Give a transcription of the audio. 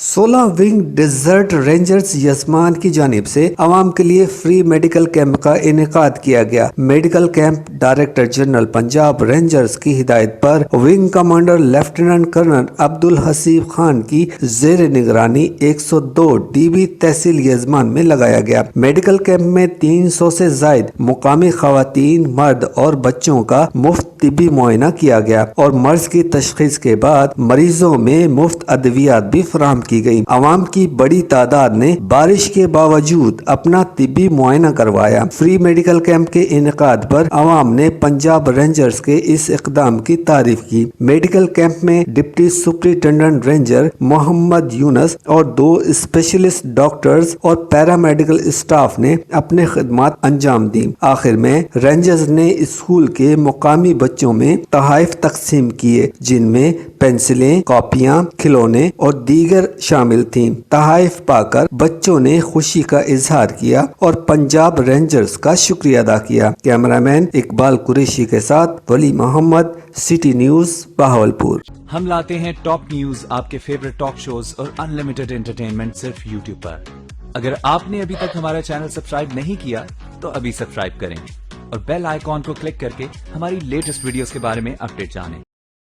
16 wing desert rangers यजमान की जानिब से आवाम के लिए फ्री मेडिकल कैंप का इनेकाद किया गया। Medical camp director general Punjab rangers की हिदायत पर wing commander lieutenant colonel Abdul Haseeb Khan की जेर निगरानी 102 डीबी तहसील यजमान में लगाया गया। मेडिकल कैंप में 300 से जायद मुकामी खवातीन, मर्द और बच्चों का मुफ्त तिब्बी मुआयना किया गया और मर्ज की तशखीस के बाद मरीजों में मुफ्त अद्वियात भी फराहम की गई। आवाम की बड़ी तादाद ने बारिश के बावजूद अपना तिब्बी मुआयना करवाया। फ्री मेडिकल कैंप के इनेकाद पर आवाम ने पंजाब रेंजर्स के इस इकदाम की तारीफ की। मेडिकल कैंप में deputy superintendent ranger Mohammad Yunus और 2 स्पेशलिस्ट डॉक्टर्स और पैरामेडिकल स्टाफ ने अपने खिदमात अंजाम दी। आखिर में रेंजर्स ने स्कूल के मुकामी बच्चों में तोहफे तकसीम किए, जिनमें पेंसिलें, कॉपियां, खिलौने और दीगर शामिल थीं। तोहफे पाकर बच्चों ने खुशी का इजहार किया और पंजाब रेंजर्स का शुक्रिया अदा किया। कैमरामैन इकबाल कुरैशी के साथ वली मोहम्मद, सिटी न्यूज, बहावलपुर। हम लाते हैं टॉप न्यूज, आपके फेवरेट टॉक शोज और अनलिमिटेड एंटरटेनमेंट सिर्फ यूट्यूब पर। अगर आपने अभी तक हमारा चैनल सब्सक्राइब नहीं किया तो अभी सब्सक्राइब करें और बेल आइकॉन को क्लिक करके हमारी लेटेस्ट वीडियोस के बारे में अपडेट जानें।